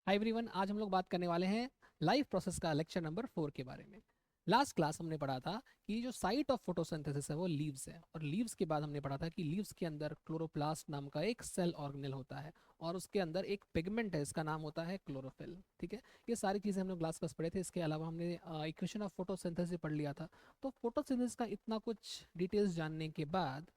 Hi everyone, आज हम लोग बात करने वाले हैं लाइफ प्रोसेस का लेक्चर नंबर 4 के बारे में। लास्ट क्लास हमने पढ़ा था कि जो साइट ऑफ फोटोसिंथेसिस है वो लीव्स है, और लीव्स के बाद हमने पढ़ा था कि लीव्स के अंदर क्लोरोप्लास्ट नाम का एक सेल ऑर्गेनेल होता है, और उसके अंदर एक पिगमेंट है, इसका नाम होता है क्लोरोफिल। ठीक है, ये सारी चीज़ें हम लोग क्लास क्लास पढ़े थे। इसके अलावा हमने इक्वेशन ऑफ फोटोसिंथेसिस पढ़ लिया था। तो फोटोसिंथेसिस का इतना कुछ डिटेल्स जानने के बाद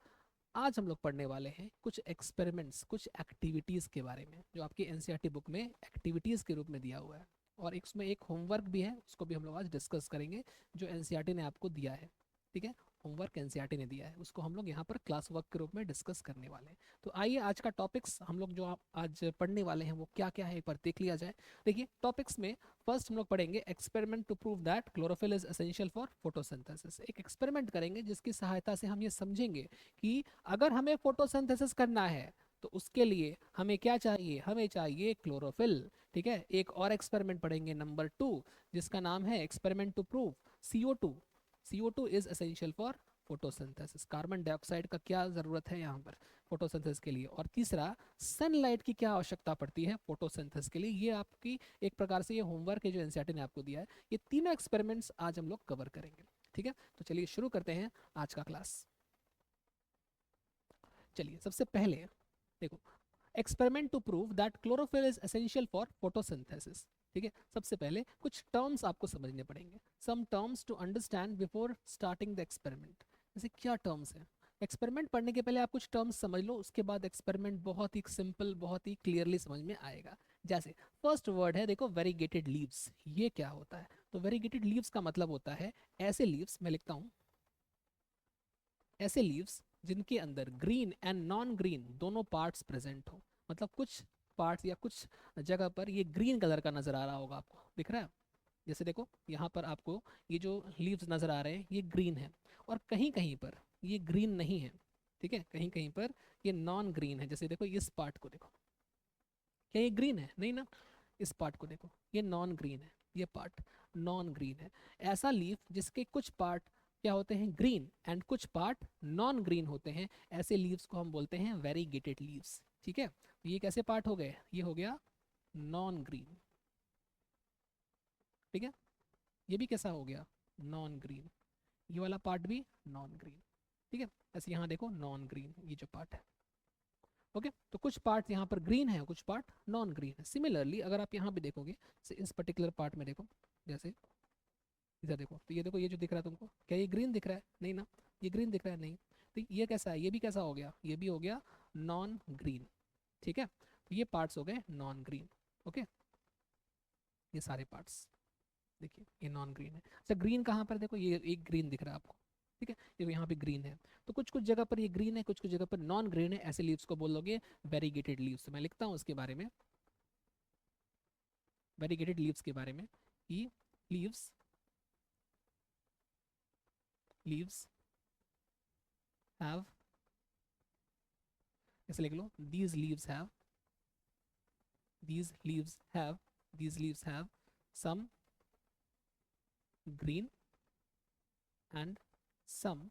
आज हम लोग पढ़ने वाले हैं कुछ एक्सपेरिमेंट्स, कुछ एक्टिविटीज़ के बारे में, जो आपकी एनसीईआरटी बुक में एक्टिविटीज़ के रूप में दिया हुआ है। और इसमें एक होमवर्क भी है, उसको भी हम लोग आज डिस्कस करेंगे, जो एनसीईआरटी ने आपको दिया है। ठीक है, होमवर्क एनसीईआरटी ने दिया है, उसको हम लोग यहाँ पर क्लास वर्क के रूप में डिस्कस करने वाले हैं। तो आइए आज का टॉपिक्स हम लोग जो आप आज पढ़ने वाले हैं वो क्या क्या है एक बार देख लिया जाए। देखिए टॉपिक्स में फर्स्ट हम लोग पढ़ेंगे experiment to prove that chlorophyll is essential for photosynthesis. एक एक्सपेरिमेंट करेंगे जिसकी सहायता से हम ये समझेंगे कि अगर हमें फोटोसिंथेसिस करना है तो उसके लिए हमें क्या चाहिए, हमें चाहिए क्लोरोफिल। ठीक है, एक और एक्सपेरिमेंट पढ़ेंगे नंबर 2, जिसका नाम है experiment to prove CO2। CO2 is essential for photosynthesis. Carbon dioxide का क्या ज़रूरत है यहाँ पर फोटोसिंथेसिस के लिए। और तीसरा, सनलाइट की क्या आवश्यकता पड़ती है फोटोसिंथेसिस के लिए। ये आपकी एक प्रकार से ये होमवर्क है जो एनसीईआरटी ने आपको दिया है। ये तीनों एक्सपेरिमेंट्स आज हम लोग कवर करेंगे। ठीक है, तो चलिए शुरू करते हैं आज का क्लास। चलिए सबसे पहले देखो, experiment to prove that chlorophyll is essential for photosynthesis. ठीक है, सबसे पहले कुछ टर्म्स आपको समझने पड़ेंगे, some terms to understand before starting the experiment. जैसे क्या टर्म्स है, एक्सपेरिमेंट पढ़ने के पहले आप कुछ टर्म्स समझ लो, उसके बाद एक्सपेरिमेंट बहुत ही सिंपल, बहुत ही क्लियरली समझ में आएगा। जैसे फर्स्ट वर्ड है देखो, वेरीगेटेड लीव्स। ये क्या होता है? तो वेरीगेटेड लीव्स का मतलब होता है ऐसे लीव्स, मैं लिखता हूँ, ऐसे लीव्स जिनके अंदर ग्रीन एंड नॉन ग्रीन दोनों पार्ट्स प्रेजेंट हो। मतलब कुछ पार्ट्स या कुछ जगह पर ये ग्रीन कलर का नजर आ रहा होगा, आपको दिख रहा है। जैसे देखो यहाँ पर आपको ये जो लीव्स नजर आ रहे हैं ये ग्रीन है, और कहीं कहीं पर ये ग्रीन नहीं है। ठीक है, कहीं कहीं पर ये नॉन ग्रीन है। जैसे देखो इस पार्ट को देखो, क्या ये ग्रीन है? नहीं ना। इस पार्ट को देखो, ये नॉन ग्रीन है, ये पार्ट नॉन ग्रीन है। ऐसा लीफ जिसके कुछ पार्ट क्या होते हैं, ग्रीन, एंड कुछ पार्ट नॉन ग्रीन होते हैं, ऐसे लीव्स को हम बोलते हैं वेरीगेटेड लीव्स। ठीक है, तो ये कैसे पार्ट हो गए? ये हो गया नॉन ग्रीन। ठीक है, ये भी कैसा हो गया? Non green. ये वाला पार्ट भी नॉन ग्रीन। ठीक है, ऐसे यहाँ देखो नॉन ग्रीन ये जो पार्ट है। ओके, तो कुछ पार्ट यहाँ पर ग्रीन है, कुछ पार्ट नॉन ग्रीन है। सिमिलरली अगर आप यहाँ भी देखोगे, इस पर्टिकुलर पार्ट में देखो, जैसे इधर देखो, तो ये देखो, ये जो दिख रहा है तुमको, क्या ये ग्रीन दिख रहा है? नहीं ना। ये ग्रीन दिख रहा है? नहीं। तो ये कैसा है? ये भी कैसा हो गया? ये भी हो गया नॉन ग्रीन। ठीक है, तो ये पार्ट्स हो गए नॉन ग्रीन। ओके, ये सारे पार्ट्स देखिए ये नॉन ग्रीन है। अच्छा, ग्रीन कहाँ पर? देखो ये एक ग्रीन दिख रहा है आपको। ठीक है, देखो यहाँ पे ग्रीन है। तो कुछ कुछ जगह पर ये ग्रीन है, कुछ कुछ जगह पर नॉन ग्रीन है, ऐसे लीव्स को बोलोगे वेरीगेटेड लीव्स। मैं लिखता हूँ उसके बारे में, वेरीगेटेड लीव्स के बारे में, कि लीव्स लीव्स हैव, ऐसे लिख लो, these leaves have, these leaves have, these leaves have some green and some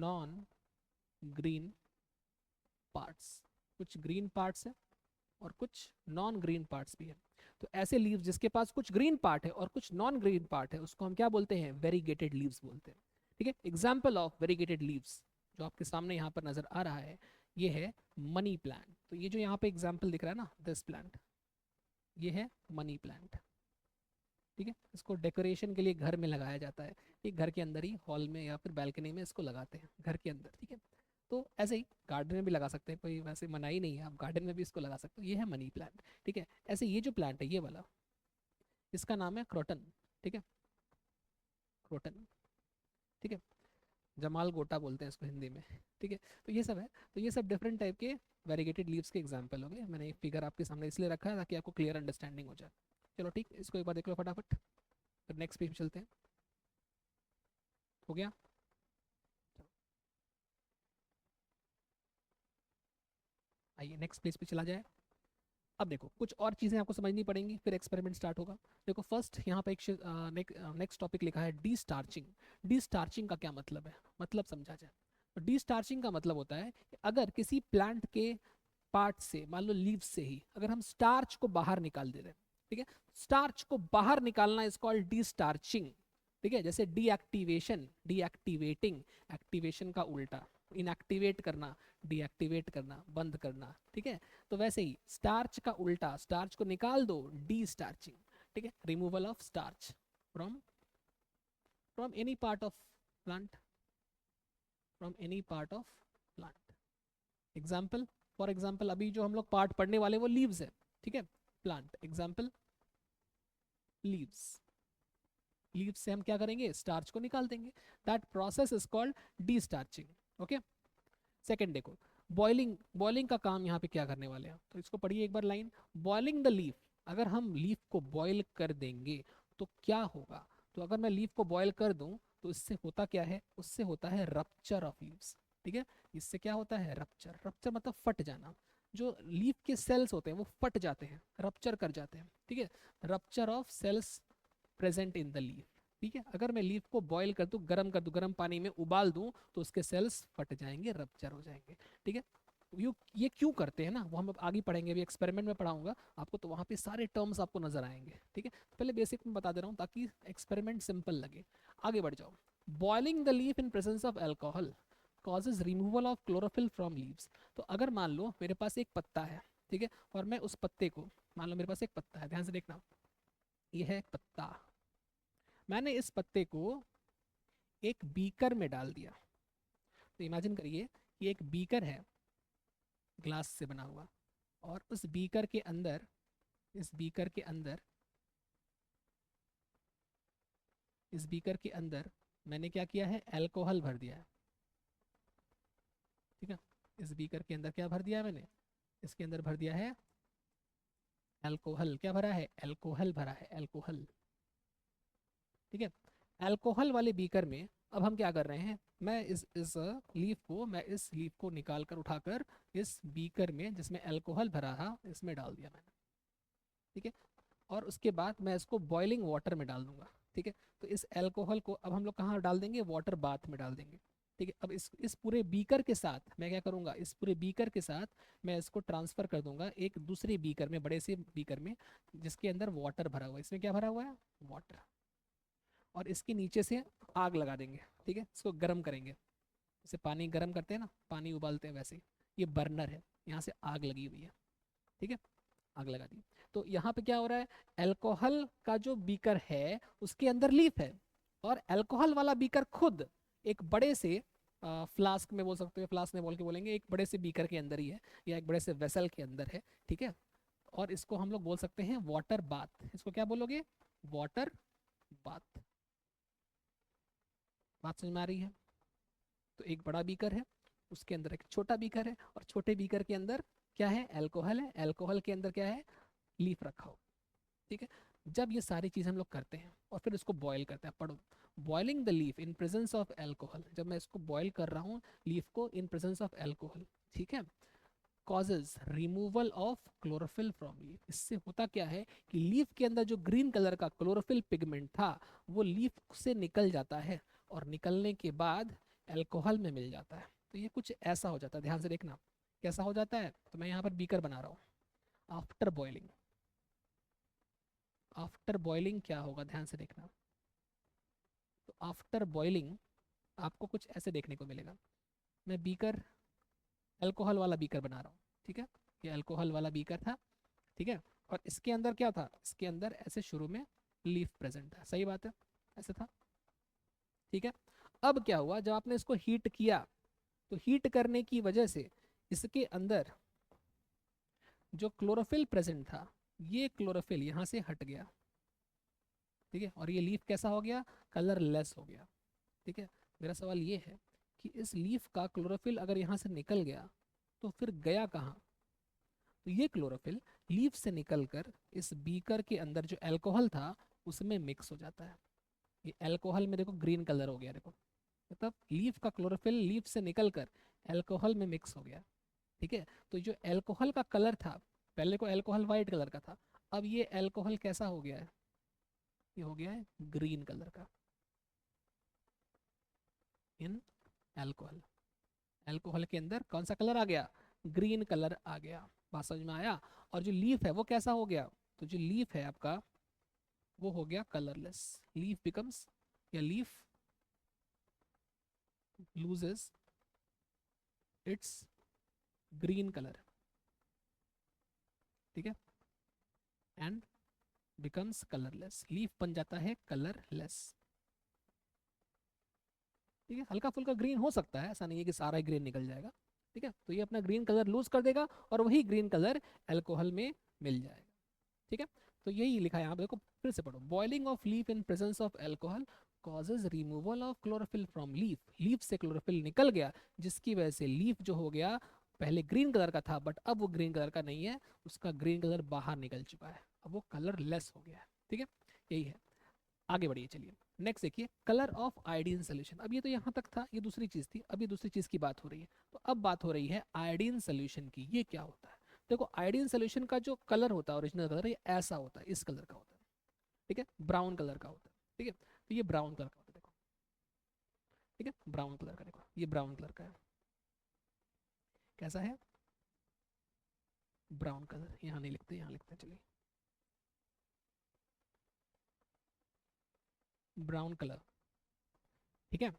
non green parts। कुछ ग्रीन पार्ट्स है और कुछ नॉन ग्रीन पार्ट्स भी है। तो ऐसे लीव्स जिसके पास कुछ ग्रीन पार्ट है और कुछ नॉन ग्रीन पार्ट है, उसको हम क्या बोलते हैं? वेरीगेटेड लीव्स बोलते हैं। ठीक है, एग्जाम्पल ऑफ वेरीगेटेड लीव्स जो आपके सामने यहाँ पर नजर आ रहा है, ये है मनी प्लांट। तो ये जो यहाँ पे एग्जाम्पल दिख रहा है ना, दिस प्लांट, ये है मनी प्लांट। ठीक है, इसको डेकोरेशन के लिए घर में लगाया जाता है। एक घर के अंदर ही, हॉल में या फिर बालकनी में इसको लगाते हैं, घर के अंदर। ठीक है, तो ऐसे ही गार्डन में भी लगा सकते हैं, कोई वैसे मनाही नहीं है, आप गार्डन में भी इसको लगा सकते हो। ये है मनी प्लांट। ठीक है, ऐसे ये जो प्लांट है ये वाला, इसका नाम है क्रोटन। ठीक है, क्रोटन। ठीक है, जमाल गोटा बोलते हैं इसको हिंदी में। ठीक है, तो ये सब है। तो ये सब डिफरेंट टाइप के वेरीगेटेड लीव्स के एग्जाम्पल हो गए। मैंने एक फिगर आपके सामने इसलिए रखा है ताकि आपको क्लियर अंडरस्टैंडिंग हो जाए। चलो ठीक, इसको एक बार देख लो फटाफट, फिर नेक्स्ट पेज पे चलते हैं। हो गया? आइए नेक्स्ट पेज पे चला जाए। अब देखो कुछ और चीज़ें आपको समझनी पड़ेंगी, फिर एक्सपेरिमेंट स्टार्ट होगा। देखो फर्स्ट यहाँ पे एक नेक्स्ट टॉपिक लिखा है डी स्टार्चिंग। डी स्टार्चिंग का क्या मतलब है, मतलब समझा जाए। तो डी स्टार्चिंग का मतलब होता है कि अगर किसी प्लांट के पार्ट से, मान लो लीव से ही अगर हम स्टार्च को बाहर निकाल दे रहे हैं, ठीक है, स्टार्च को बाहर निकालना इज कॉल्ड डी स्टार्चिंग, ठीक है, जैसे डीएक्टिवेशन, डीएक्टिवेटिंग, एक्टिवेशन का उल्टा, इनएक्टिवेट करना, डीएक्टिवेट करना, बंद करना, ठीक है, तो वैसे ही स्टार्च का उल्टा, स्टार्च को निकाल दो, डी स्टार्चिंग, ठीक है, removal of starch from from any part of plant, from any part of plant. Example, for example अभी जो हम लोग पार्ट पढ़ने वाले वो लीव्स है, ठीक है, प्लांट एग्जाम्पल लीव्स, लीव्स से हम क्या करेंगे, स्टार्च को निकाल देंगे, that process is called destarching. Okay, second देखो, बॉइलिंग, बॉइलिंग का काम यहाँ पे क्या करने वाले हैं, तो इसको पढ़िए एक बार लाइन, बॉइलिंग द लीफ, अगर हम लीफ को बॉयल कर देंगे तो क्या होगा, तो अगर मैं लीफ को बॉयल कर दूं तो इससे होता क्या है, उससे होता है रप्चर ऑफ लीव्स, ठीक है, इससे क्या होता है, रप्चर, रप्चर मतलब फट जाना, जो लीफ के सेल्स होते हैं वो फट जाते हैं, रप्चर कर जाते हैं, ठीक है, rupture of cells present in the leaf, ठीक है, अगर मैं लीफ को बॉईल कर दूं, गर्म कर दूं, गर्म पानी में उबाल दूं तो उसके सेल्स फट जाएंगे, रप्चर हो जाएंगे, ठीक है, ये क्यों करते हैं ना, वो हम आगे पढ़ेंगे, अभी एक्सपेरिमेंट में पढ़ाऊंगा आपको, तो वहाँ पे सारे टर्म्स आपको नजर आएंगे, ठीक है, तो पहले बेसिक में बता दे रहा हूँ ताकि एक्सपेरिमेंट सिंपल लगे। आगे बढ़ जाओ, boiling the leaf in presence of alcohol causes removal of chlorophyll from leaves, तो अगर मान लो मेरे पास एक पत्ता है, ठीक है, और मैं उस पत्ते को, मान लो मेरे पास एक पत्ता है, ध्यान से देखना, ये है पत्ता, मैंने इस पत्ते को एक बीकर में डाल दिया, तो इमेजिन करिए ये एक बीकर है ग्लास से बना हुआ, और उस बीकर के अंदर, इस बीकर के अंदर, इस बीकर के अंदर मैंने क्या किया है, अल्कोहल भर दिया है, ठीक है, इस बीकर के अंदर क्या भर दिया है मैंने, इसके अंदर भर दिया है अल्कोहल, क्या भरा है, अल्कोहल भरा है, अल्कोहल, ठीक है, अल्कोहल वाले बीकर में अब हम क्या कर रहे हैं, मैं इस लीफ को, मैं इस लीफ को निकाल कर उठाकर इस बीकर में जिसमें अल्कोहल भरा था इसमें डाल दिया मैंने, ठीक है, और उसके बाद मैं इसको बॉइलिंग वाटर में डाल दूंगा, ठीक है, तो इस अल्कोहल को अब हम लोग कहाँ डाल देंगे, वाटर बाथ में डाल देंगे, ठीक है, अब इस पूरे बीकर के साथ मैं क्या करूंगा, इस पूरे बीकर के साथ मैं इसको ट्रांसफर कर दूंगा एक दूसरे बीकर में, बड़े से बीकर में, जिसके अंदर वाटर भरा हुआ है, इसमें क्या भरा हुआ है, वाटर, और इसके नीचे से आग लगा देंगे, ठीक है, इसको गर्म करेंगे, जैसे पानी गर्म करते हैं ना, पानी उबालते हैं वैसे ही, ये बर्नर है, यहाँ से आग लगी हुई है, ठीक है, आग लगा दी, तो यहाँ पे क्या हो रहा है, अल्कोहल का जो बीकर है उसके अंदर लीफ है, और अल्कोहल वाला बीकर खुद एक बड़े से फ्लास्क में बोल सकते हैं, फ्लास्क में बोल के बोलेंगे, एक बड़े से बीकर के अंदर ही है, या एक बड़े से वेसल के अंदर है, ठीक है, और इसको हम लोग बोल सकते हैं वाटर बाथ, इसको क्या बोलोगे, वाटर बाथ, बात समझ में आ रही है, तो एक बड़ा बीकर है, उसके अंदर एक छोटा बीकर है, और छोटे बीकर के अंदर क्या है, अल्कोहल है, अल्कोहल के अंदर क्या है, लीफ रखा हो, ठीक है, जब ये सारी चीज़ हम लोग करते हैं और फिर इसको बॉयल करते हैं, पढ़ो, boiling the leaf in presence of alcohol, जब मैं इसको बॉयल कर रहा हूँ लीफ को इन प्रेजेंस ऑफ अल्कोहल, ठीक है, causes removal of chlorophyll from leaf, इससे होता क्या है कि लीफ के अंदर जो ग्रीन कलर का क्लोरोफिल पिगमेंट था वो लीफ से निकल जाता है, और निकलने के बाद अल्कोहल में मिल जाता है, तो ये कुछ ऐसा हो जाता है, ध्यान से देखना कैसा हो जाता है, तो मैं यहाँ पर बीकर बना रहा हूँ, आफ्टर बॉइलिंग, आफ्टर बॉइलिंग क्या होगा, ध्यान से देखना, तो आफ्टर बॉइलिंग आपको कुछ ऐसे देखने को मिलेगा, मैं बीकर, अल्कोहल वाला बीकर बना रहा हूँ, ठीक है, ये अल्कोहल वाला बीकर था, ठीक है, और इसके अंदर क्या था, इसके अंदर ऐसे शुरू में लीफ प्रेजेंट था, सही बात है, ऐसे था, ठीक है, अब क्या हुआ, जब आपने इसको हीट किया तो हीट करने की वजह से इसके अंदर जो क्लोरोफिल प्रेजेंट था, ये क्लोरोफिल यहाँ से हट गया, ठीक है, और ये लीफ कैसा हो गया, कलरलेस हो गया, ठीक है, मेरा सवाल ये है कि इस लीफ का क्लोरोफिल अगर यहाँ से निकल गया तो फिर गया कहाँ, तो ये क्लोरोफिल लीफ से निकलकर इस बीकर के अंदर जो अल्कोहल था उसमें मिक्स हो जाता है, ये अल्कोहल में देखो ग्रीन कलर हो गया, देखो मतलब लीफ का क्लोरोफिल लीफ से निकलकर अल्कोहल में मिक्स हो गया, ठीक है, तो जो अल्कोहल का कलर था, पहले को अल्कोहल वाइट कलर का था, अब ये अल्कोहल कैसा हो गया है, ये हो गया है ग्रीन कलर का, इन अल्कोहल, अल्कोहल के अंदर कौन सा कलर आ गया, ग्रीन कलर आ गया। बात समझ में आया? और जो लीफ है वो कैसा हो गया? तो जो लीफ है आपका वो हो गया कलरलेस। लीफ बिकम्स, या leaf loses it's green colour, ठीक है, एंड बिकम्स कलरलेस। लीफ बन जाता है कलरलेस, ठीक है। हल्का फुल्का ग्रीन हो सकता है, ऐसा नहीं है कि सारा ही ग्रीन निकल जाएगा, ठीक है। तो ये अपना ग्रीन कलर लूज कर देगा और वही ग्रीन कलर अल्कोहल में मिल जाएगा, ठीक है। तो यही लिखा है यहाँ पे, देखो फिर से पढ़ो। Boiling of leaf in presence of alcohol causes removal of chlorophyll from leaf. Leaf से क्लोरोफिल निकल गया, जिसकी वजह से लीफ जो हो गया पहले ग्रीन कलर का था बट अब वो ग्रीन कलर का नहीं है, उसका ग्रीन कलर बाहर निकल चुका है, अब वो कलर लेस हो गया है, ठीक है। यही है, आगे बढ़िए चलिए। नेक्स्ट देखिए, कलर ऑफ आयोडीन सोल्यूशन। अब ये तो यहाँ तक था, ये दूसरी चीज थी, अब ये दूसरी चीज की बात हो रही है। तो अब बात हो रही है आयोडीन सोल्यूशन की। ये क्या होता है? देखो आयोडीन सोल्यूशन का जो कलर होता है, ओरिजिनल कलर, ये ऐसा होता है, इस कलर का होता है, ठीक है, ब्राउन कलर का होता है, ठीक है। तो ये ब्राउन कलर का होता है, देखो, ठीक है, ब्राउन कलर का, देखो ये ब्राउन कलर का है। कैसा है? Brown colour. यहाँ नहीं लिखते, यहाँ लिखते हैं, चलिए, ब्राउन कलर, ठीक है।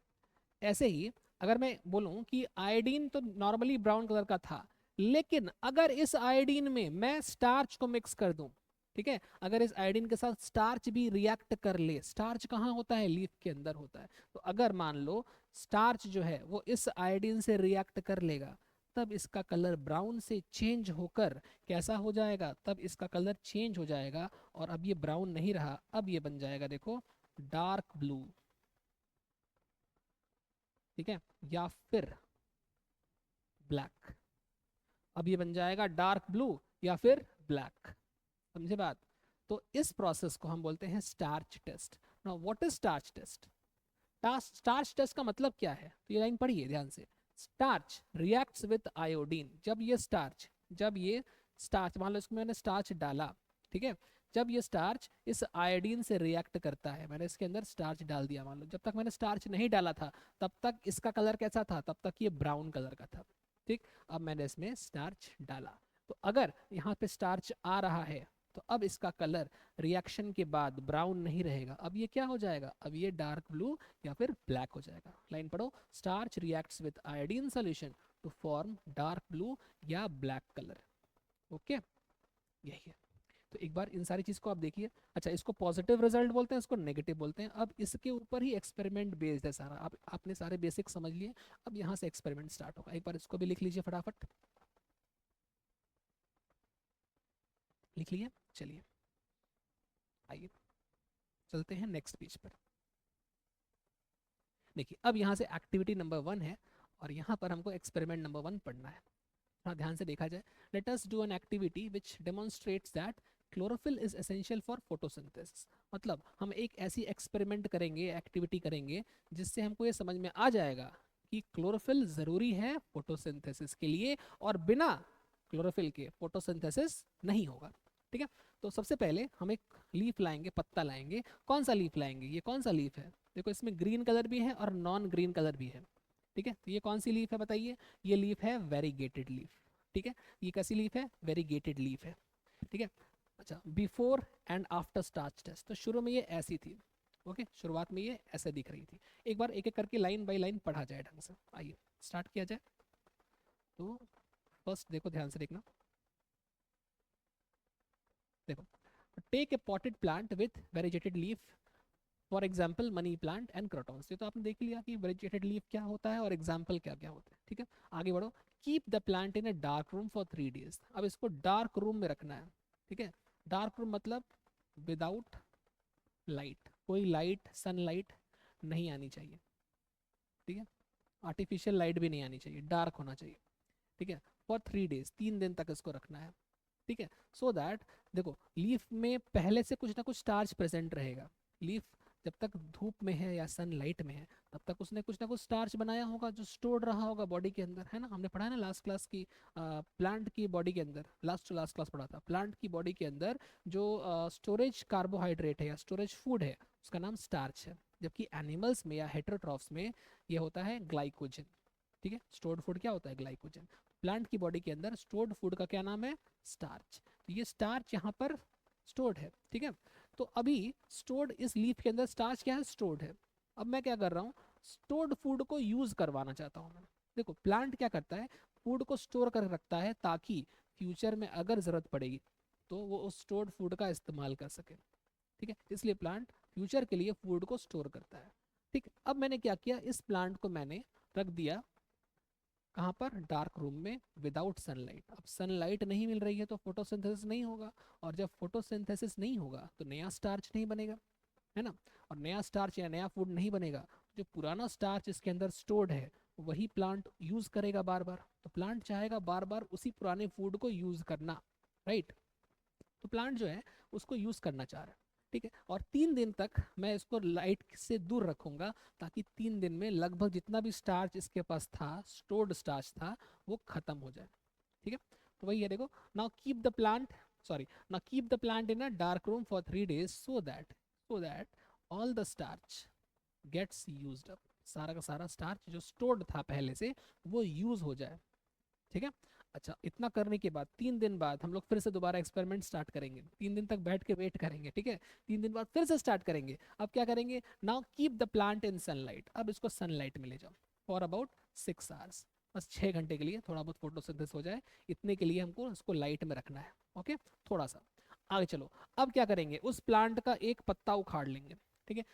ऐसे ही अगर मैं बोलूं कि आयोडीन तो नॉर्मली ब्राउन कलर का था, लेकिन अगर इस आयोडीन में मैं स्टार्च को मिक्स कर दूं, ठीक है, अगर इस आयोडीन के साथ स्टार्च भी रिएक्ट कर ले, स्टार्च कहाँ होता है? लीफ के अंदर होता है। तो अगर मान लो स्टार्च जो है वो इस आयोडीन से रिएक्ट कर लेगा, तब इसका कलर ब्राउन से चेंज होकर कैसा हो जाएगा? तब इसका कलर चेंज हो जाएगा और अब ये ब्राउन नहीं रहा, अब ये बन जाएगा, देखो, डार्क ब्लू, ठीक है, या फिर ब्लैक। अब ये बन जाएगा डार्क ब्लू या फिर ब्लैक, समझे बात? तो इस प्रोसेस को हम बोलते हैं starch test. Now what is starch test? Starch test का मतलब क्या है? तो ये लाइन पढ़िए ध्यान से। Starch reacts with iodine. जब ये स्टार्च, मान लो इसमें मैंने स्टार्च डाला, ठीक है, जब ये स्टार्च इस आयोडीन से रिएक्ट करता है, मैंने इसके अंदर स्टार्च डाल दिया, मान लो जब तक मैंने स्टार्च नहीं डाला था तब तक इसका कलर कैसा था? तब तक ये ब्राउन कलर का था, ठीक। अब मैंने इसमें स्टार्च डाला, तो अगर यहाँ पे स्टार्च आ रहा है तो अब इसका कलर रिएक्शन के बाद ब्राउन नहीं रहेगा, अब ये क्या हो जाएगा? अब ये डार्क ब्लू या फिर ब्लैक हो जाएगा। लाइन पढ़ो। Starch reacts with iodine solution to form dark blue या ब्लैक कलर। ओके, यही है। तो एक बार इन सारी चीज को आप देखिए। अच्छा, इसको पॉजिटिव रिजल्ट बोलते हैं, इसको नेगेटिव बोलते हैं। अब इसके ऊपर ही एक्सपेरिमेंट बेस्ड है सारा। आपने सारे बेसिक समझ लिए, अब यहाँ से एक्सपेरिमेंट स्टार्ट होगा। एक बार इसको भी लिख लीजिए फटाफट, लिख लिए। चलिए आइए चलते हैं नेक्स्ट पेज पर। देखिए अब यहाँ से एक्टिविटी नंबर 1 है और यहाँ पर हमको एक्सपेरिमेंट नंबर 1 पढ़ना है। थोड़ा ध्यान से देखा जाए। Let us do an activity which demonstrates that chlorophyll is essential for photosynthesis. मतलब हम एक ऐसी एक्सपेरिमेंट करेंगे, एक्टिविटी करेंगे, जिससे हमको ये समझ में आ जाएगा कि क्लोरोफिल ज़रूरी है फोटोसिंथेसिस के लिए और बिना क्लोरोफिल के फोटोसिंथेसिस नहीं होगा, ठीक है। तो सबसे पहले हम एक लीफ लाएंगे, पत्ता लाएंगे। कौन सा लीफ लाएंगे? ये कौन सा लीफ है? देखो इसमें ग्रीन कलर भी है और नॉन ग्रीन कलर भी है, ठीक है। तो ये कौन सी लीफ है बताइए? ये लीफ है वेरीगेटेड लीफ, ठीक है। ये कैसी लीफ है? वेरीगेटेड लीफ है, ठीक है। अच्छा, before and after starch test. तो शुरू में ये ऐसी थी, ओके, शुरुआत में ये ऐसे दिख रही थी। एक बार एक एक करके लाइन बाय लाइन पढ़ा जाए ढंग से। आइए स्टार्ट किया जाए। तो फर्स्ट देखो, ध्यान से देखना, देखो, take a potted plant with variegated leaf, for example money plant and crotons. ये तो आपने देख लिया कि वेजिटेटेड लीफ क्या होता है और एग्जाम्पल क्या क्या होता है, ठीक है। आगे बढ़ो। Keep the plant in a dark room for 3 days। अब इसको डार्क रूम में रखना है, ठीक है। डार्क रूम मतलब विदाउट लाइट, कोई लाइट, सनलाइट नहीं आनी चाहिए, ठीक है। आर्टिफिशियल लाइट भी नहीं आनी चाहिए, डार्क होना चाहिए, ठीक है। फॉर 3 days, 3 दिन तक इसको रखना है, ठीक है। सो दैट, देखो लीफ में पहले से कुछ ना कुछ स्टार्च प्रेजेंट रहेगा। लीफ जब तक धूप में है या सनलाइट में है तब तक उसने कुछ ना कुछ स्टार्च बनाया होगा जो स्टोर रहा होगा बॉडी के अंदर, है ना। हमने पढ़ा है ना लास्ट क्लास की, प्लांट की बॉडी के अंदर, लास्ट टू लास्ट क्लास पढ़ा था। प्लांट की बॉडी के अंदर जो स्टोरेज कार्बोहाइड्रेट है या स्टोरेज फूड है उसका नाम स्टार्च है, जबकि एनिमल्स में या हेटरोट्रॉफ्स में ये होता है ग्लाइकोजन, ठीक है। स्टोर्ड फूड क्या होता है? ग्लाइकोजन। प्लांट की बॉडी के अंदर स्टोर्ड फूड का क्या नाम है? स्टार्च। तो ये स्टार्च यहाँ पर स्टोर्ड है, ठीक है। तो अभी स्टोर्ड इस लीफ के अंदर स्टार्च क्या है? स्टोर्ड है। अब मैं क्या कर रहा हूँ? स्टोर्ड फूड को यूज करवाना चाहता हूँ मैं। देखो प्लांट क्या करता है, फूड को स्टोर कर रखता है ताकि फ्यूचर में अगर जरूरत पड़ेगी तो वो उस स्टोर्ड फूड का इस्तेमाल कर सके, ठीक है। इसलिए प्लांट फ्यूचर के लिए फूड को स्टोर करता है, ठीक है। अब मैंने क्या किया, इस प्लांट को मैंने रख दिया कहाँ पर? डार्क रूम में विदाउट सनलाइट। अब सनलाइट नहीं मिल रही है तो फोटोसिंथेसिस नहीं होगा, और जब फोटोसिंथेसिस नहीं होगा तो नया स्टार्च नहीं बनेगा, है ना। और नया स्टार्च या नया फूड नहीं बनेगा, जो पुराना स्टार्च इसके अंदर स्टोर्ड है वही प्लांट यूज करेगा बार बार। तो प्लांट चाहेगा बार बार उसी पुराने फूड को यूज करना, राइट। तो प्लांट जो है उसको यूज करना चाह रहा है, ठीक है। और 3 दिन तक मैं इसको लाइट से दूर रखूंगा ताकि 3 दिन में लगभग जितना भी स्टार्च इसके पास था, स्टोर्ड स्टार्च था, वो खत्म हो जाए, ठीक है। तो वही है, देखो, now keep the plant, sorry, now keep the plant in a dark room for 3 days so that all the starch gets used up. सारा का सारा स्टार्च जो स्टोर्ड था पहले से वो यूज हो जाए, ठीक है। अच्छा, इतना करने के बाद 3 दिन बाद हम लोग फिर से दोबारा एक्सपेरिमेंट स्टार्ट करेंगे। 3 दिन तक बैठ के वेट करेंगे, ठीक है। 3 दिन बाद फिर से स्टार्ट करेंगे। अब क्या करेंगे? Now keep the plant in sunlight. अब इसको सनलाइट में ले जाओ फॉर अबाउट 6 hours। बस 6 घंटे के लिए थोड़ा बहुत फोटोसिंथेसिस हो जाए, इतने के लिए हमको उसको लाइट में रखना है, ओके। थोड़ा सा आगे चलो। अब क्या करेंगे? उस प्लांट का एक पत्ता उखाड़ लेंगे, ठीक है।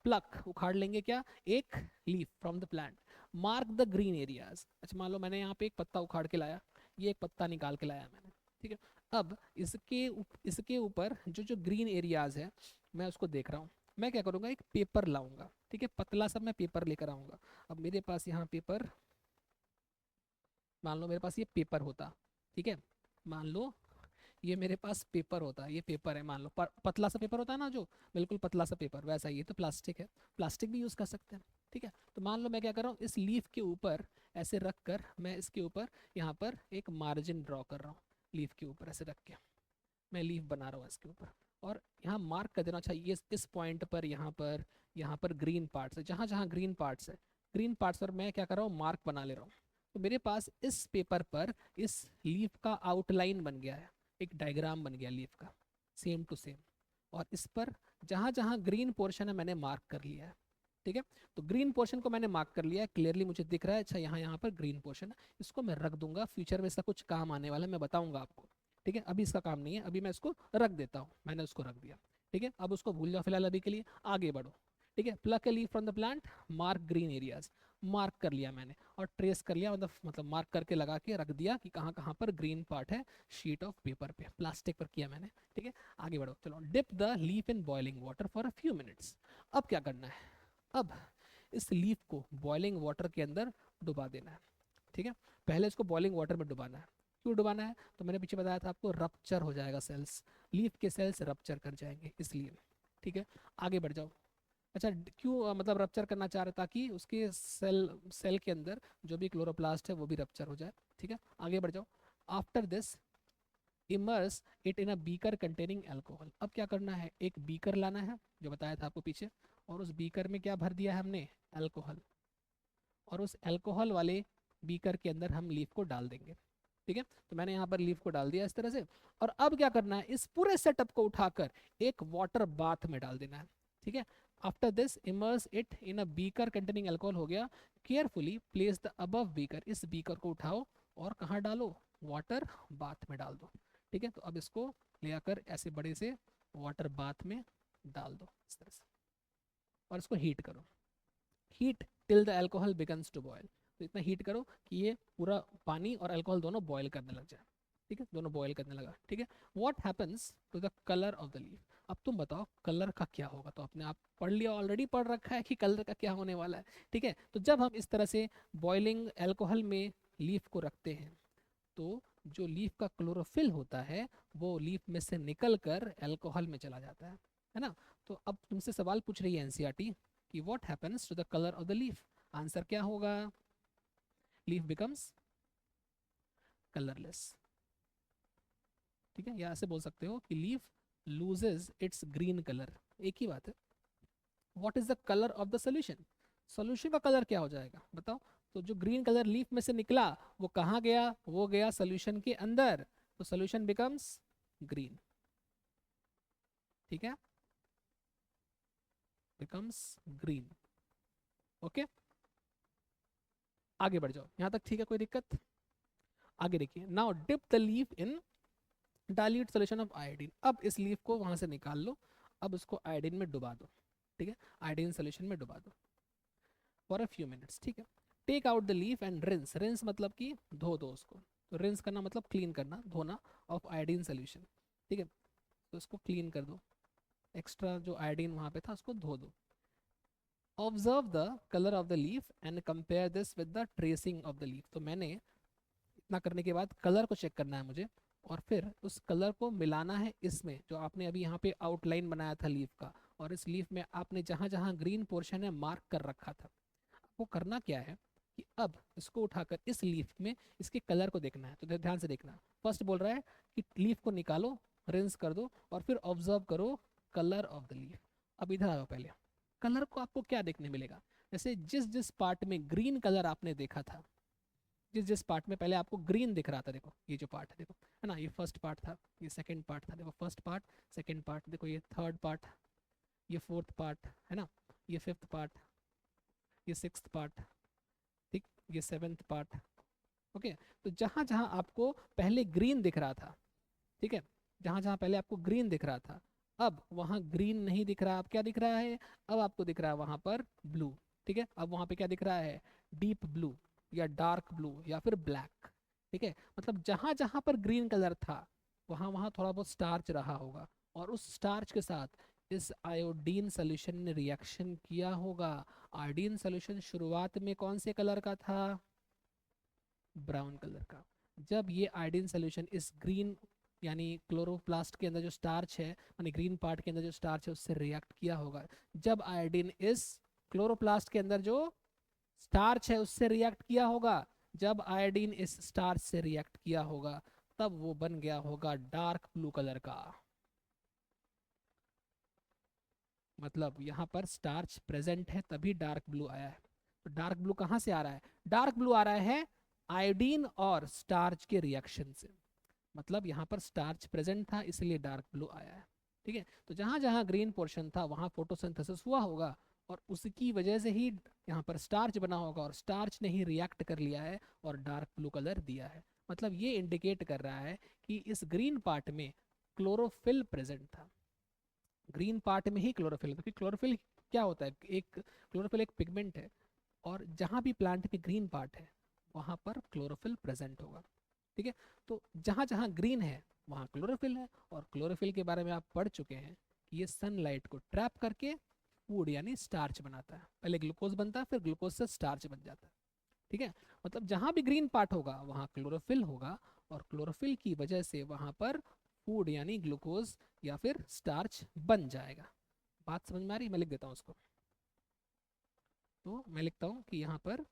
प्लक, उखाड़ लेंगे क्या? एक leaf from the plant. Mark the green areas. अच्छा, मान लो मैंने यहाँ पे एक पत्ता उखाड़ के लाया, ये एक पत्ता निकाल के लाया मैंने, ठीक है। अब इसके ऊपर जो जो ग्रीन एरियाज है मैं उसको देख रहा हूँ। मैं क्या करूँगा? एक पेपर लाऊंगा, ठीक है, पतला सा मैं पेपर लेकर आऊंगा। अब मेरे पास यहाँ पेपर, मान लो मेरे पास ये पेपर होता, ठीक है। मान लो ये मेरे पास पेपर होता, ये पेपर है, मान लो पतला सा पेपर होता है ना, जो बिल्कुल पतला सा पेपर, वैसा ही। ये तो प्लास्टिक है, प्लास्टिक भी यूज़ कर सकते हैं, ठीक है। तो मान लो मैं क्या कर रहा हूँ, इस लीफ के ऊपर ऐसे रख कर मैं इसके ऊपर यहाँ पर एक मार्जिन ड्रॉ कर रहा हूँ। लीफ के ऊपर ऐसे रख के मैं लीफ बना रहा हूँ इसके ऊपर, और यहाँ मार्क कर देना चाहिए इस पॉइंट पर, यहाँ पर ग्रीन पार्ट्स है, जहाँ जहाँ ग्रीन पार्ट्स है, ग्रीन पार्ट्स पर मैं क्या कर रहा हूँ? मार्क बना ले रहा हूँ। तो मेरे पास इस पेपर पर इस लीफ का आउटलाइन बन गया है, एक डायग्राम बन गया लीफ का, सेम टू सेम। और इस पर जहाँ जहाँ ग्रीन पोर्शन है मैंने मार्क कर लिया है, ठीक है। तो ग्रीन पोर्शन को मैंने मार्क कर लिया है, क्लियरली मुझे दिख रहा है, अच्छा यहाँ यहाँ पर ग्रीन पोर्शन है। इसको मैं रख दूंगा, फ्यूचर में इसका कुछ काम आने वाला है, मैं बताऊंगा आपको, ठीक है। अभी इसका काम नहीं है, अभी मैं इसको रख देता हूँ, मैंने उसको रख दिया, ठीक है। अब उसको भूल जाओ फिलहाल, अभी के लिए आगे बढ़ो, ठीक है। Pluck a leaf from the plant, mark green areas. Mark कर लिया मैंने और ट्रेस कर लिया, मतलब मार्क करके लगा के रख दिया कि कहाँ कहाँ पर ग्रीन पार्ट है शीट ऑफ पेपर पे, प्लास्टिक पर किया मैंने, ठीक है। आगे बढ़ो, चलो। Dip the leaf in boiling water for a few minutes. अब क्या करना है? अब इस लीफ को बॉइलिंग वाटर के अंदर डुबा देना है, ठीक है। पहले इसको बॉइलिंग वाटर में डुबाना है। क्यों डुबाना है? तो मैंने पीछे बताया था आपको, रप्चर हो जाएगा सेल्स, लीफ के सेल्स रप्चर कर जाएंगे इसलिए, ठीक है। आगे बढ़ जाओ। अच्छा, क्यों मतलब रप्चर करना चाह रहे? ताकि उसके सेल सेल के अंदर जो भी क्लोरोप्लास्ट है वो भी रप्चर हो जाए, ठीक है। आगे बढ़ जाओ। After this immerse it in a beaker containing alcohol. अब क्या करना है? एक बीकर लाना है, जो बताया था आपको पीछे, और उस बीकर में क्या भर दिया है हमने? अल्कोहल। और उस अल्कोहल वाले बीकर के अंदर हम लीफ को डाल देंगे, ठीक है। तो मैंने यहाँ पर लीफ को डाल दिया इस तरह से। और अब क्या करना है? इस पूरे सेटअप को उठाकर एक वाटर बाथ में डाल देना है, ठीक है। After this immerse it in a beaker containing alcohol हो गया। Carefully place the above beaker. इस बीकर को उठाओ और कहाँ डालो? वाटर बाथ में डाल दो, ठीक है। तो अब इसको ले आकर ऐसे बड़े से वाटर बाथ में डाल दो इस तरह से, और इसको हीट करो। Heat till the alcohol begins to boil. तो इतना हीट करो कि ये पूरा पानी और अल्कोहल दोनों बॉयल करने लग जाए, ठीक है। दोनों बॉयल करने लगा, ठीक है। What happens to the colour of the leaf? अब तुम बताओ कलर का क्या होगा? तो अपने आप पढ़ लिया, ऑलरेडी पढ़ रखा है कि कलर का क्या होने वाला है, ठीक है। तो जब हम इस तरह से बॉइलिंग अल्कोहल में लीफ को रखते हैं तो जो लीफ का क्लोरोफिल होता है वो लीफ में से निकल कर अल्कोहल में चला जाता है ना। तो अब तुमसे सवाल पूछ रही है एनसीईआरटी कि what happens to the colour of the leaf? Answer क्या होगा? लीफ बिकम्स कलरलेस, ठीक है। या ऐसे बोल सकते हो कि leaf loses it's green colour, एक ही बात है। What is the colour of the solution? Solution का कलर क्या हो जाएगा बताओ? तो जो ग्रीन कलर लीफ में से निकला वो कहाँ गया, वो गया सोल्यूशन के अंदर, तो सोल्यूशन बिकम्स ग्रीन। ठीक है, बिकम्स ग्रीन। ओके, आगे बढ़ जाओ, यहां तक ठीक है, कोई दिक्कत? आगे देखिए, now dip the leaf in dilute solution of iodine. अब इस लीफ को वहां से निकाल लो, अब उसको आयोडीन में डुबा दो। ठीक है, आयोडीन सोल्यूशन में डुबा दो फॉर अ फ्यू मिनट्स। ठीक है, take out the leaf and rinse, rinse मतलब कि धो दो उसको, तो रिंस करना मतलब क्लीन करना, धोना, ऑफ आयोडीन सोल्यूशन। ठीक है, तो उसको क्लीन कर दो, एक्स्ट्रा जो आयोडीन वहां पे था उसको धो दो। Observe the colour of the leaf and compare this with the tracing of the leaf. तो मैंने इतना करने के बाद कलर को चेक करना है मुझे, और फिर उस कलर को मिलाना है इसमें जो आपने अभी यहाँ पे आउटलाइन बनाया था लीफ का, और इस लीफ में आपने जहाँ जहाँ ग्रीन पोर्शन है मार्क कर रखा था। वो करना क्या है कि अब इसको उठाकर इस लीफ में इसके कलर को देखना है। तो ध्यान से देखना, फर्स्ट बोल रहा है कि लीफ को निकालो, रिंस कर दो, और फिर ऑब्जर्व करो कलर ऑफ द लीफ। अब इधर आओ, पहले कलर को आपको क्या देखने मिलेगा, जैसे जिस जिस पार्ट में ग्रीन कलर आपने देखा था, जिस जिस पार्ट में पहले आपको ग्रीन दिख रहा था, देखो ये जो पार्ट है, देखो है ना, ये फर्स्ट पार्ट था, ये सेकंड पार्ट था, देखो फर्स्ट पार्ट, सेकंड पार्ट, देखो ये थर्ड पार्ट, ये फोर्थ पार्ट है ना, ये फिफ्थ पार्ट, ये सिक्स्थ पार्ट, ठीक, ये सेवेंथ पार्ट। ओके, तो जहां जहां आपको पहले ग्रीन दिख रहा था, ठीक है, जहां जहां पहले आपको ग्रीन दिख रहा था, अब वहां ग्रीन नहीं दिख रहा, अब क्या दिख रहा है, अब आपको दिख रहा है वहां पर ब्लू। ठीक है, अब वहां पे क्या दिख रहा है, डीप ब्लू या डार्क ब्लू या फिर ब्लैक। ठीक है, मतलब जहां जहां पर ग्रीन कलर था वहां वहां थोड़ा बहुत स्टार्च रहा होगा, और उस स्टार्च के साथ इस आयोडीन सोल्यूशन ने रिएक्शन किया होगा। आयोडीन सोल्यूशन शुरुआत में कौन से कलर का था, ब्राउन कलर का। जब ये आयोडीन सोल्यूशन इस ग्रीन यानी क्लोरोप्लास्ट के अंदर जो स्टार्च है, यानी ग्रीन पार्ट के अंदर जो स्टार्च है, उससे रिएक्ट किया होगा। जब आयोडीन इस क्लोरोप्लास्ट के अंदर जो स्टार्च है उससे रिएक्ट किया होगा, जब आयोडीन इस स्टार्च से रिएक्ट किया होगा, तब वो बन गया होगा डार्क ब्लू कलर का। मतलब यहाँ पर स्टार्च प्रेजेंट है तभी डार्क ब्लू आया है। तो डार्क ब्लू कहाँ से आ रहा है, डार्क ब्लू आ रहा है आयोडीन और स्टार्च के रिएक्शन से। मतलब यहाँ पर स्टार्च प्रेजेंट था इसलिए डार्क ब्लू आया है। ठीक है, तो जहां जहां ग्रीन पोर्शन था वहां फोटोसिंथेसिस हुआ होगा, और उसकी वजह से ही यहाँ पर स्टार्च बना होगा, और स्टार्च ने ही रिएक्ट कर लिया है और डार्क ब्लू कलर दिया है। मतलब ये इंडिकेट कर रहा है कि इस ग्रीन पार्ट में क्लोरोफिल प्रेजेंट था, ग्रीन पार्ट में ही क्लोरोफिल, क्योंकि क्लोरोफिल क्या होता है, एक क्लोरोफिल एक पिगमेंट है, और जहां भी प्लांट में ग्रीन पार्ट है वहां पर क्लोरोफिल प्रेजेंट होगा। ठीक है, तो जहां जहां ग्रीन है वहां क्लोरोफिल है, और क्लोरोफिल के बारे में आप पढ़ चुके हैं कि ये सनलाइट को ट्रैप करके फूड यानी स्टार्च बनाता है। पहले ग्लूकोज बनता है, फिर ग्लूकोज से स्टार्च बन जाता है। ठीक है, मतलब जहां भी ग्रीन पार्ट होगा वहां क्लोरोफिल होगा, और क्लोरोफिल की वजह से वहां पर फूड यानी ग्लूकोज या फिर स्टार्च बन जाएगा। बात समझ में आ रही, मैं लिख देता हूँ उसको। तो मैं लिखता हूँ कि यहाँ पर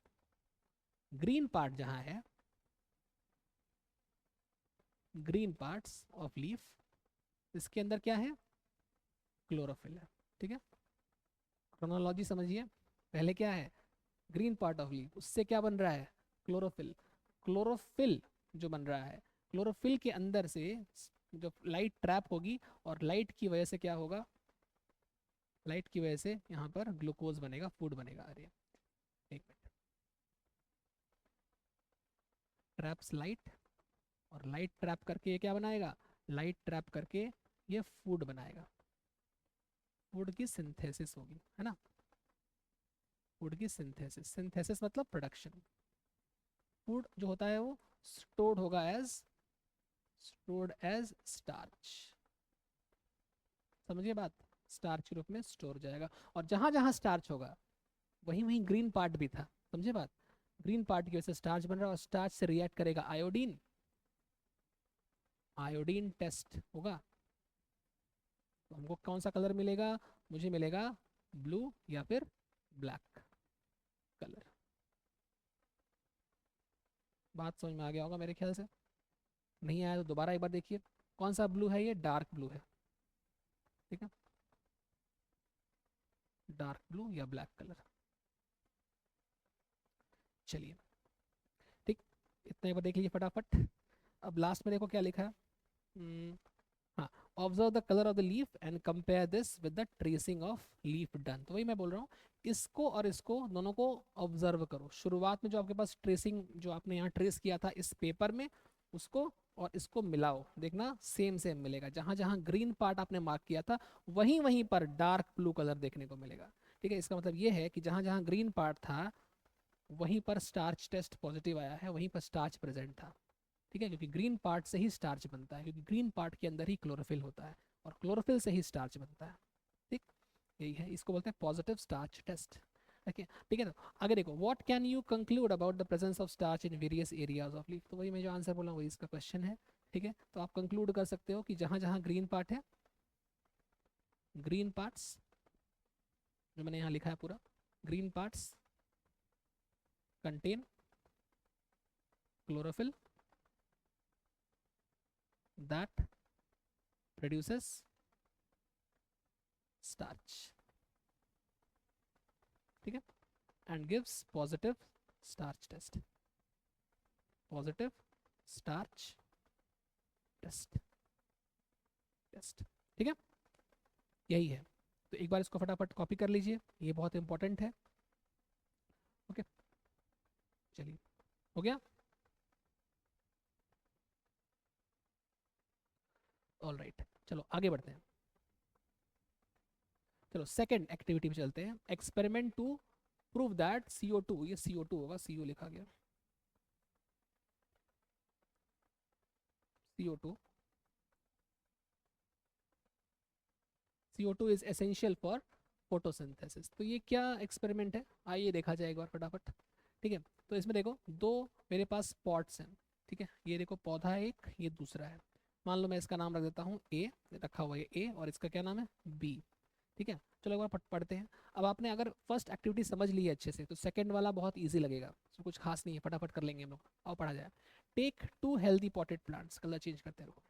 ग्रीन पार्ट जहाँ है, ग्रीन पार्ट्स ऑफ लीफ, इसके अंदर क्या है, क्लोरोफिल है। ठीक है, क्रोनोलॉजी समझिए, पहले क्या है, ग्रीन पार्ट ऑफ लीफ, उससे क्या बन रहा है, क्लोरोफिल। क्लोरोफिल जो बन रहा है, क्लोरोफिल के अंदर से जो लाइट ट्रैप होगी, और लाइट की वजह से क्या होगा, लाइट की वजह से यहाँ पर ग्लूकोज बनेगा, फूड बनेगा। अरे एक मिनट, ट्रैप्स लाइट, और लाइट ट्रैप करके ये क्या बनाएगा, लाइट ट्रैप करके ये फूड बनाएगा, फूड की सिंथेसिस होगी, है ना, फूड की सिंथेसिस, सिंथेसिस मतलब प्रोडक्शन। फूड जो होता है वो स्टोर्ड एज स्टार्च, समझिए बात, स्टार्च के रूप में स्टोर हो जाएगा। और जहां जहां स्टार्च होगा वहीं वहीं ग्रीन पार्ट भी था, समझे बात, ग्रीन पार्ट की वजह से स्टार्च बन रहा है, और स्टार्च से रिएक्ट करेगा आयोडीन, आयोडीन टेस्ट होगा, तो हमको कौन सा कलर मिलेगा, मुझे मिलेगा ब्लू या फिर ब्लैक कलर। बात समझ में आ गया होगा मेरे ख्याल से, नहीं आया तो दोबारा एक बार देखिए, कौन सा ब्लू है, ये डार्क ब्लू है। ठीक है, डार्क ब्लू या ब्लैक कलर। चलिए ठीक, इतना एक बार देख लीजिए फटाफट। अब लास्ट में देखो क्या लिखा है। हाँ, observe the colour of the leaf and compare this with the tracing of leaf done. तो वही मैं बोल रहा हूँ, इसको और इसको दोनों को ऑब्जर्व करो। शुरुआत में जो आपके पास ट्रेसिंग जो आपने यहाँ ट्रेस किया था इस पेपर में, उसको और इसको मिलाओ, देखना सेम सेम मिलेगा। जहां जहां ग्रीन पार्ट आपने मार्क किया था वहीं वहीं पर डार्क ब्लू कलर देखने को मिलेगा। ठीक है, इसका मतलब ये है कि जहां जहां ग्रीन पार्ट था वहीं पर स्टार्च टेस्ट पॉजिटिव आया है, वहीं पर स्टार्च प्रेजेंट था। ठीक है, क्योंकि ग्रीन पार्ट से ही स्टार्च बनता है, क्योंकि ग्रीन पार्ट के अंदर ही क्लोरोफिल होता है और क्लोरोफिल से ही स्टार्च बनता है। ठीक, यही है, इसको बोलते हैं पॉजिटिव स्टार्च टेस्ट। ओके, ठीक है। तो आगे देखो, what can you conclude about the presence of starch in various areas of leaf. तो वही मैं जो आंसर बोला वही इसका क्वेश्चन है। ठीक है, तो आप कंक्लूड कर सकते हो कि जहां जहां ग्रीन पार्ट है, ग्रीन पार्ट्स जो मैंने यहाँ लिखा है पूरा, green parts contain chlorophyll that produces starch। ठीक है, and gives positive starch test, positive starch test। ठीक है, यही है। तो एक बार इसको फटाफट कॉपी कर लीजिए, ये बहुत इंपॉर्टेंट है। ओके, चलिए, हो गया। ऑल राइट, चलो आगे बढ़ते हैं। चलो सेकंड एक्टिविटी में चलते हैं। Experiment to prove that CO2, ये CO2 होगा, CO लिखा गया, CO2, CO2 is essential for photosynthesis. तो ये क्या एक्सपेरिमेंट है, आइए देखा जाए एक बार फटाफट। ठीक है, तो इसमें देखो दो मेरे पास पॉट्स हैं। ठीक है, ये देखो पौधा है एक, ये दूसरा है। मान लो मैं इसका नाम रख देता हूँ ए, रखा हुआ है ए, और इसका क्या नाम है बी। ठीक है, चलो एक बार पढ़ते हैं। अब आपने अगर फर्स्ट एक्टिविटी समझ ली है अच्छे से तो सेकंड वाला बहुत इजी लगेगा, तो कुछ खास नहीं है, फटाफट कर लेंगे हम लोग। आओ पढ़ा जाए। Take 2 healthy potted plants, colour change करते रहो।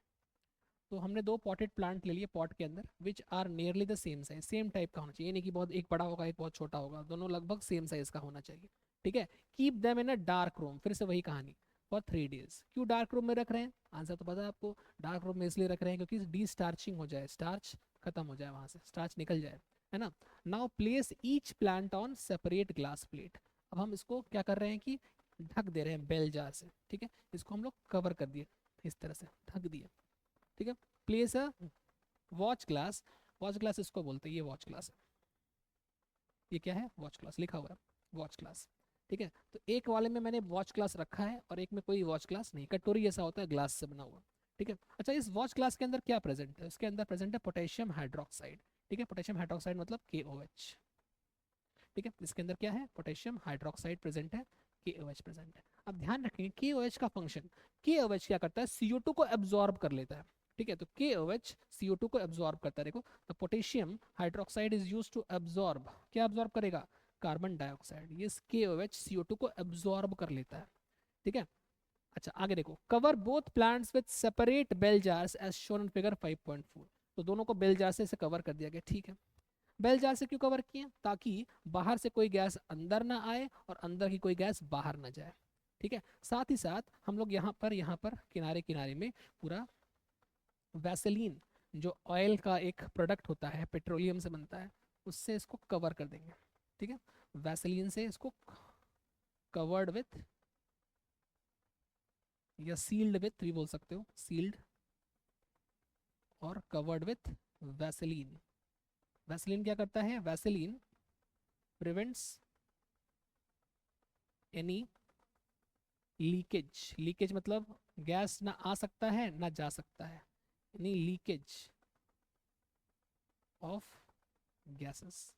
तो हमने दो पॉटेड प्लांट ले लिए पॉट के अंदर, which are nearly the same size, same type का होना चाहिए, नहीं कि बहुत एक बड़ा होगा एक बहुत छोटा होगा, दोनों लगभग सेम साइज का होना चाहिए। ठीक है, keep them in a dark room, फिर से वही कहानी, फॉर 3 days। क्यों डार्क रूम में रख रहे हैं, आंसर तो पता है आपको। डार्क रूम में इसलिए रख रहे हैं क्योंकि डी स्टार्चिंग हो जाए, स्टार्च खत्म हो जाए, वहां से स्टार्च निकल जाए, है ना। Now place each plant on separate glass plate. अब हम इसको क्या कर रहे हैं कि ढक दे रहे हैं बेल जार से। ठीक है, इसको हम लोग कवर कर दिए, इस तरह से ढक दिए। ठीक है, place a watch glass, watch glass इसको बोलते हैं, ये वॉच ग्लास है, ये क्या है वॉच ग्लास लिखा हुआ है, वॉच ग्लास। ठीक है, तो एक वाले में मैंने वॉच ग्लास रखा है और एक में कोई वॉच ग्लास नहीं, कटोरी जैसा होता है ग्लास से बना हुआ। ठीक है, अच्छा इस वॉच ग्लास के अंदर क्या प्रेजेंट है, इसके अंदर प्रेजेंट है पोटेशियम हाइड्रोक्साइड। ठीक है, पोटेशियम हाइड्रोक्साइड मतलब KOH। ठीक है, इसके अंदर क्या है, पोटेशियम हाइड्रोक्साइड प्रेजेंट है, KOH प्रेजेंट है। अब ध्यान रखेंगे KOH का फंक्शन, KOH क्या करता है, CO2 को एब्जॉर्ब कर लेता है। ठीक है, तो KOH CO2 को एब्जॉर्ब करता है। देखो, the potassium hydroxide is used to absorb, क्या एब्जॉर्ब करेगा, कार्बन डाइऑक्साइड। ये KOH CO2 को एब्जॉर्ब कर लेता है। ठीक है, अच्छा आगे देखो, cover both plants with separate bell jars as shown in figure 5.4। तो दोनों को बेल जार से इसे कवर कर दिया गया। ठीक है, बेल जार से क्यों कवर किए, ताकि बाहर से कोई गैस अंदर ना आए और अंदर की कोई गैस बाहर ना जाए। ठीक है, साथ ही साथ हम लोग यहाँ पर किनारे किनारे में पूरा वैसेलीन, जो ऑयल का एक प्रोडक्ट होता है, पेट्रोलियम से बनता है, उससे इसको कवर कर देंगे। ठीक है, वैसेलीन से इसको कवर्ड विथ या सील्ड विथ भी बोल सकते हो, सील्ड और कवर्ड विथ वैसेलीन। वैसेलीन क्या करता है, वैसेलीन प्रिवेंट्स एनी लीकेज, लीकेज मतलब गैस ना आ सकता है ना जा सकता है, यानी लीकेज ऑफ गैसेस।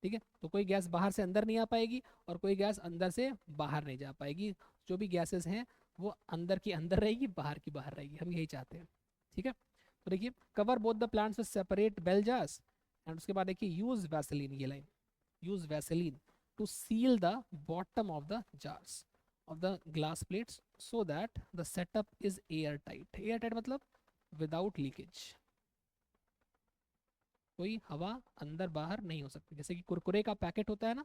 ठीक है, तो कोई गैस बाहर से अंदर नहीं आ पाएगी और कोई गैस अंदर से बाहर नहीं जा पाएगी। जो भी गैसेस हैं वो अंदर की अंदर रहेगी, बाहर की बाहर रहेगी, हम यही चाहते हैं। ठीक है, तो देखिए, cover both the plants with separate bell jars, and उसके बाद देखिए यूज वैसेलीन, ये line, use Vaseline to seal the bottom of the jars of the glass plates so that the setup is airtight। airtight मतलब without leakage, कोई हवा अंदर बाहर नहीं हो सकती। जैसे कि कुरकुरे का पैकेट होता है ना,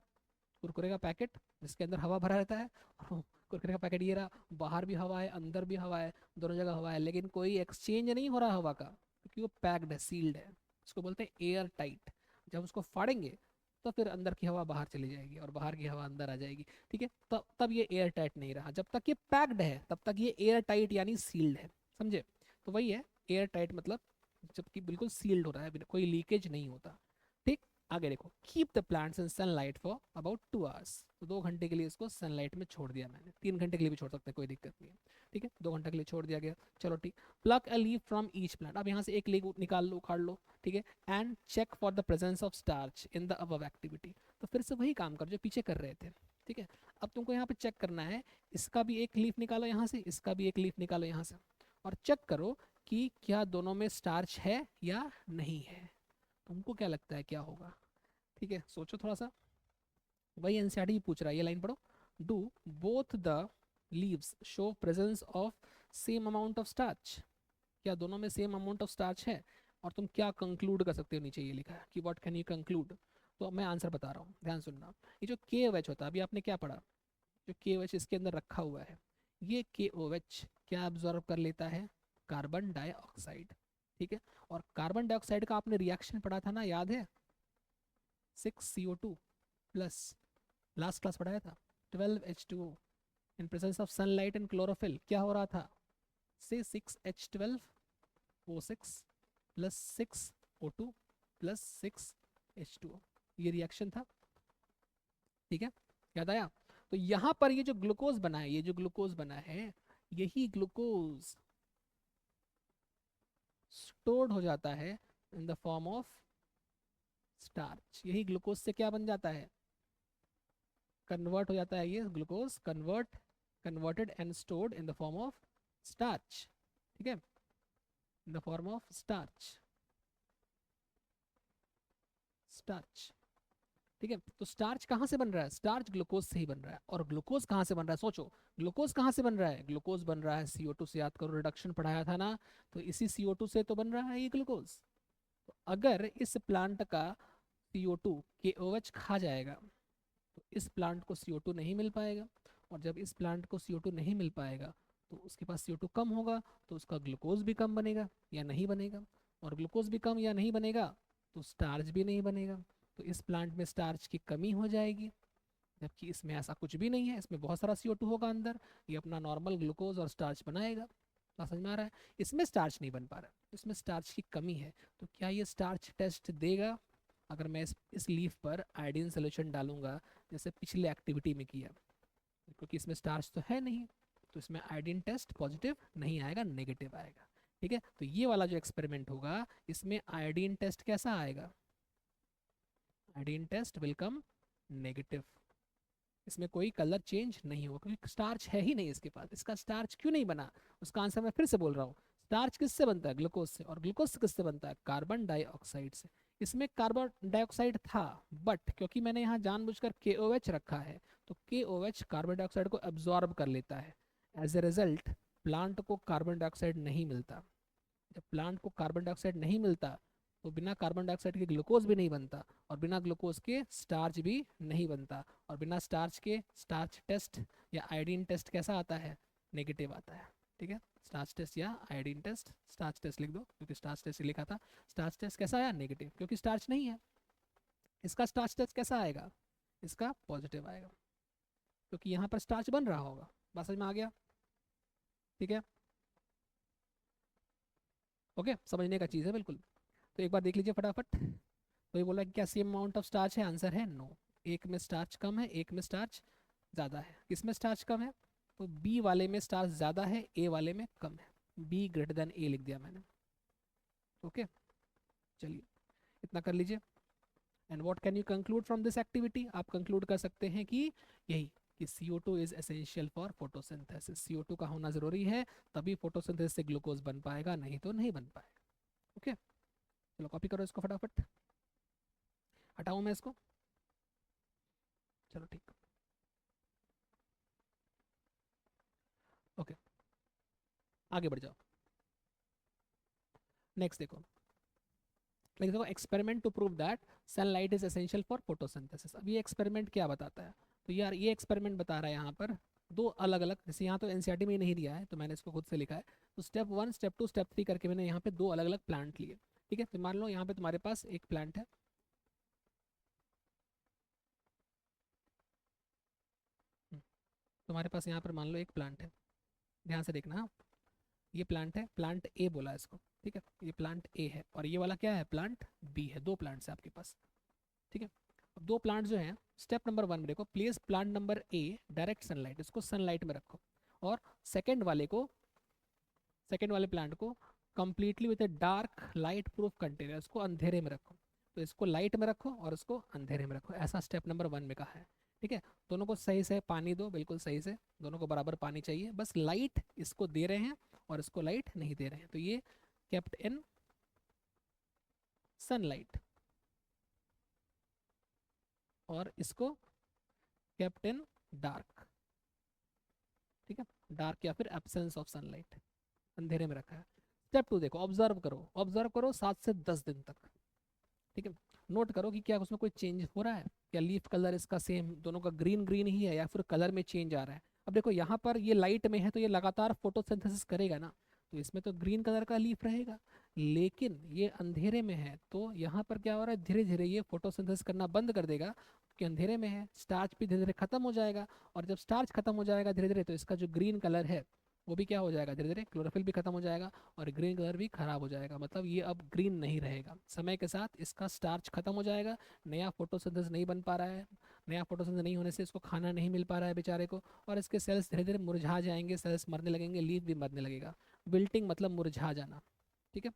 कुरकुरे का पैकेट जिसके अंदर हवा भरा रहता है, और कुरकुरे का पैकेट ये रहा, बाहर भी हवा है अंदर भी हवा है, दोनों जगह हवा है, लेकिन कोई एक्सचेंज नहीं हो रहा हवा का, क्योंकि वो पैक्ड है, सील्ड है। उसको बोलते हैं एयर टाइट। जब उसको फाड़ेंगे तो फिर अंदर की हवा बाहर चली जाएगी और बाहर की हवा अंदर आ जाएगी। ठीक है, तब तब ये एयर टाइट नहीं रहा। जब तक ये पैक्ड है तब तक ये एयर टाइट यानी सील्ड है, समझे? तो वही है एयर टाइट, मतलब जबकि बिल्कुल सील्ड हो रहा है, कोई लीकेज नहीं होता। ठीक, आगे देखो, keep the plants in sunlight for about 2 hours. तो 2 घंटे के लिए इसको सनलाइट में छोड़ दिया मैंने, 3 घंटे के लिए भी छोड़ सकते हैं, कोई दिक्कत नहीं है। ठीक है, 2 घंटे के लिए छोड़ दिया गया। चलो ठीक, pluck a leaf from each plant, अब यहाँ से एक लीफ निकाल लो, उखाड़ लो। ठीक है, and check for the presence of starch in the above activity. तो फिर से वही काम कर जो पीछे कर रहे थे। ठीक है, अब तुमको यहाँ पे चेक करना है, इसका भी एक लीफ निकालो यहाँ से, इसका भी एक लीफ निकालो यहाँ से, और चेक करो कि क्या दोनों में स्टार्च है या नहीं है। तुमको क्या लगता है क्या होगा? ठीक है, सोचो थोड़ा सा। वही एनसीईआरटी पूछ रहा है, ये लाइन पढ़ो। Do both the leaves show presence of same amount of starch? क्या दोनों में सेम अमाउंट ऑफ स्टार्च है? और तुम क्या कंक्लूड कर सकते हो, नीचे ये लिखा है कि व्हाट कैन यू कंक्लूड। तो मैं आंसर बता रहा हूँ, ध्यान सुनना। ये जो के ओ एच होता है, अभी आपने क्या पढ़ा, जो के ओ एच इसके अंदर रखा हुआ है, ये के ओ एच क्या ऑब्जॉर्व कर लेता है? Carbon dioxide. ठीक है, और कार्बन डाइऑक्साइड का आपने रिएक्शन पढ़ा था ना, याद है? 6CO2 प्लस, लास्ट क्लास पढ़ाया था, 12H2O in presence of sunlight and chlorophyll, क्या हो रहा था? से 6H12O6 plus 6O2 plus 6H2O, ये रिएक्शन था। ठीक है, याद आया? तो यहाँ पर ये जो ग्लूकोज बना है, ये जो ग्लूकोज बना है, यही ग्लूकोज स्टोर्ड हो जाता है in the form of starch. यही ग्लूकोज से क्या बन जाता है? कन्वर्ट हो जाता है, ये glucose converted and stored in the form of starch. ठीक है, in the form of starch, starch. ठीक है, तो स्टार्च कहाँ से बन रहा है? स्टार्च ग्लूकोज से ही बन रहा है। और ग्लूकोज कहाँ से बन रहा है? सोचो, ग्लूकोज कहाँ से बन रहा है? ग्लूकोज बन रहा है CO2 से, याद करो रिडक्शन पढ़ाया था ना, तो इसी CO2 से तो बन रहा है ये ग्लूकोज। तो अगर इस प्लांट का CO2 KOH खा जाएगा, तो इस प्लांट को CO2 नहीं मिल पाएगा, और जब इस प्लांट को CO2 नहीं मिल पाएगा तो उसके पास CO2 कम होगा, तो उसका ग्लूकोज भी कम बनेगा या नहीं बनेगा, और ग्लूकोज भी कम या नहीं बनेगा तो स्टार्च भी नहीं बनेगा। तो इस प्लांट में स्टार्च की कमी हो जाएगी, जबकि इसमें ऐसा कुछ भी नहीं है, इसमें बहुत सारा CO2 होगा अंदर, ये अपना नॉर्मल ग्लूकोज और स्टार्च बनाएगा। बात समझ में आ रहा है? इसमें स्टार्च नहीं बन पा रहा, इसमें स्टार्च की कमी है। तो क्या ये स्टार्च टेस्ट देगा अगर मैं इस लीफ पर आयोडीन सोल्यूशन डालूंगा, जैसे पिछले एक्टिविटी में किया? क्योंकि इसमें स्टार्च तो है नहीं, तो इसमें आयोडीन टेस्ट पॉजिटिव नहीं आएगा, नेगेटिव आएगा। ठीक है, तो ये वाला जो एक्सपेरिमेंट होगा, इसमें आयोडीन टेस्ट कैसा आएगा? Iodine test will come negative. इसमें कोई कलर चेंज नहीं होगा, क्योंकि स्टार्च है ही नहीं इसके पास। इसका स्टार्च क्यों नहीं बना, उसका आंसर मैं फिर से बोल रहा हूँ। स्टार्च किससे बनता है? ग्लूकोज से। और ग्लूकोज किससे बनता है? कार्बन डाइऑक्साइड से। इसमें कार्बन डाइऑक्साइड था, बट क्योंकि मैंने यहाँ जानबूझकर KOH रखा है, तो KOH कार्बन डाइऑक्साइड को एब्जॉर्ब कर लेता है। एज ए रिजल्ट प्लांट को कार्बन डाइऑक्साइड नहीं मिलता। जब प्लांट को कार्बन डाइऑक्साइड नहीं मिलता, तो बिना कार्बन डाइऑक्साइड के ग्लूकोज भी नहीं बनता, और बिना ग्लूकोज के स्टार्च भी नहीं बनता, और बिना स्टार्च के स्टार्च टेस्ट या आयोडीन टेस्ट कैसा आता है? नेगेटिव आता है। ठीक है, स्टार्च टेस्ट या आयोडीन टेस्ट, स्टार्च टेस्ट लिख दो क्योंकि स्टार्च टेस्ट लिखा था। स्टार्च टेस्ट कैसा आया? नेगेटिव, क्योंकि स्टार्च नहीं है। इसका स्टार्च टेस्ट कैसा आएगा? इसका पॉजिटिव आएगा, क्योंकि यहाँ पर स्टार्च बन रहा होगा। बात समझ में आ गया? ठीक है, ओके, समझने का चीज़ है बिल्कुल। तो एक बार देख लीजिए फटाफट। तो ये बोला कि क्या सेम अमाउंट ऑफ स्टार्च है? आंसर है नो। एक में स्टार्च कम है, एक में स्टार्च ज़्यादा है। किसमें स्टार्च कम है? तो बी वाले में स्टार्च ज़्यादा है, ए वाले में कम है। बी ग्रेटर देन ए लिख दिया मैंने। ओके, चलिए इतना कर लीजिए। And what can you conclude from this activity? आप कंक्लूड कर सकते हैं कि यही, कि CO2 is essential for photosynthesis. CO2 का होना ज़रूरी है, तभी फोटोसिंथेसिस से ग्लूकोज बन पाएगा, नहीं तो नहीं बन पाएगा। ओके, चलो कॉपी करो इसको फटाफट। हटाऊं मैं इसको? चलो ठीक। ओके, आगे बढ़ जाओ। नेक्स्ट देखो, लाइक देखो experiment to prove that sunlight is essential for photosynthesis. अब ये एक्सपेरिमेंट क्या बताता है? तो यार ये एक्सपेरिमेंट बता रहा है यहाँ पर दो अलग अलग, जैसे यहाँ तो एनसीईआरटी में ही नहीं दिया है तो मैंने इसको खुद से लिखा है। तो स्टेप 1 स्टेप 2 स्टेप 3 करके मैंने यहाँ पे दो अलग अलग प्लांट लिए। ठीक है, तो मान लो यहाँ पे तुम्हारे पास एक प्लांट है, तुम्हारे पास यहाँ पर मान लो एक प्लांट है, ध्यान से देखना। हाँ, ये प्लांट है, प्लांट ए बोला है इसको। ठीक है, ये प्लांट ए है और ये वाला क्या है, प्लांट बी है। दो प्लांट्स है आपके पास। ठीक है, अब दो प्लांट जो है, स्टेप नंबर 1 में देखो, place plant number A direct sunlight, इसको सनलाइट में रखो। और सेकेंड वाले प्लांट को completely with a dark light proof container, इसको अंधेरे में रखो। तो इसको लाइट में रखो और इसको अंधेरे में रखो, ऐसा स्टेप नंबर 1 में कहा है। ठीक है, दोनों को सही से पानी दो, बिल्कुल सही से, दोनों को बराबर पानी चाहिए। बस लाइट इसको दे रहे हैं और इसको लाइट नहीं दे रहे हैं, तो ये केप्ट इन सनलाइट और इसको केप्ट इन डार्क। ठीक है, डार्क या फिर एब्सेंस ऑफ सनलाइट, अंधेरे में रखा है। स्टेप 2 देखो, ऑब्जर्व करो 7 से 10 दिन तक। ठीक है, नोट करो कि क्या उसमें कोई चेंज हो रहा है, क्या लीफ कलर इसका सेम, दोनों का ग्रीन ग्रीन ही है या फिर कलर में चेंज आ रहा है। अब देखो यहाँ पर ये लाइट में है तो ये लगातार फोटोसिंथेसिस करेगा ना, तो इसमें तो ग्रीन कलर का लीफ रहेगा। लेकिन ये अंधेरे में है तो यहाँ पर क्या हो रहा है, धीरे धीरे ये फोटोसिंथेसिस करना बंद कर देगा क्योंकि अंधेरे में है। स्टार्च भी धीरे धीरे खत्म हो जाएगा और जब स्टार्च खत्म हो जाएगा धीरे धीरे, तो इसका जो ग्रीन कलर है वो भी क्या हो जाएगा, धीरे धीरे क्लोरोफिल भी खत्म हो जाएगा और ग्रीन कलर भी खराब हो जाएगा। मतलब ये अब ग्रीन नहीं रहेगा, समय के साथ इसका स्टार्च खत्म हो जाएगा, नया फोटोसिंथेसिस नहीं बन पा रहा है, नया फोटोसिंथेसिस नहीं होने से इसको खाना नहीं मिल पा रहा है बेचारे को, और इसके सेल्स धीरे धीरे मुरझा जाएंगे, सेल्स मरने लगेंगे, लीफ भी मरने लगेगा। विल्टिंग मतलब मुरझा जाना। ठीक है,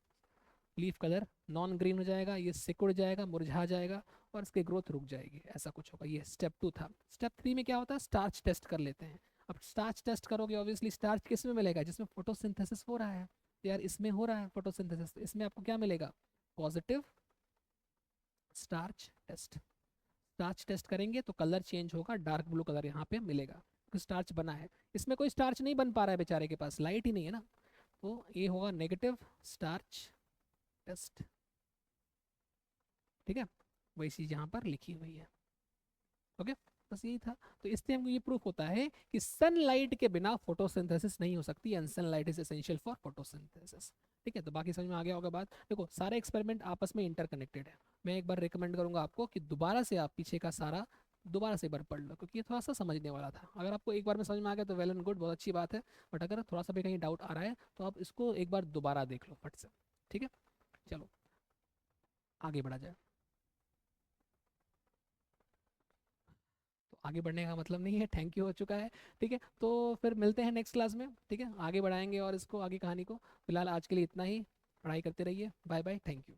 लीफ कलर नॉन ग्रीन हो जाएगा, ये सिकुड़ जाएगा, मुरझा जाएगा और इसकी ग्रोथ रुक जाएगी, ऐसा कुछ होगा। ये स्टेप 2 था। स्टेप 3 में क्या होता है, स्टार्च टेस्ट कर लेते हैं। अब स्टार्च टेस्ट करोगे, ऑब्वियसली स्टार्च किस में मिलेगा, जिसमें फोटोसिंथेसिस हो रहा है। तो यार इसमें हो रहा है फोटोसिंथेसिस, तो इसमें आपको क्या मिलेगा, positive starch test. Starch test करेंगे तो कलर चेंज होगा, डार्क ब्लू कलर यहाँ पे मिलेगा क्योंकि स्टार्च बना है। इसमें कोई स्टार्च नहीं बन पा रहा है बेचारे के पास, लाइट ही नहीं है ना, तो ये होगा नेगेटिव स्टार्च टेस्ट। ठीक है, वही चीज यहाँ पर लिखी हुई है। ओके, बस यही था। तो इससे हमको ये प्रूफ होता है कि सनलाइट के बिना फोटोसिंथेसिस नहीं हो सकती and sunlight is essential for photosynthesis. ठीक है, तो बाकी समझ में आ गया होगा बात। देखो सारे एक्सपेरिमेंट आपस में इंटरकनेक्टेड है। मैं एक बार रिकमेंड करूंगा आपको कि दोबारा से आप पीछे का सारा दोबारा से एक बार पढ़ लो, क्योंकि ये थोड़ा सा समझने वाला था। अगर आपको एक बार में समझ में आ गया तो वेल एंड गुड, बहुत अच्छी बात है। बट अगर थोड़ा सा भी कहीं डाउट आ रहा है तो आप इसको एक बार दोबारा देख लो फट से। ठीक है, चलो आगे बढ़ा जाए। तो आगे बढ़ने का मतलब नहीं है थैंक यू हो चुका है। ठीक है, तो फिर मिलते हैं नेक्स्ट क्लास में। ठीक है, आगे बढ़ाएंगे और इसको आगे कहानी को। फिलहाल आज के लिए इतना ही, पढ़ाई करते रहिए। Bye bye, thank you.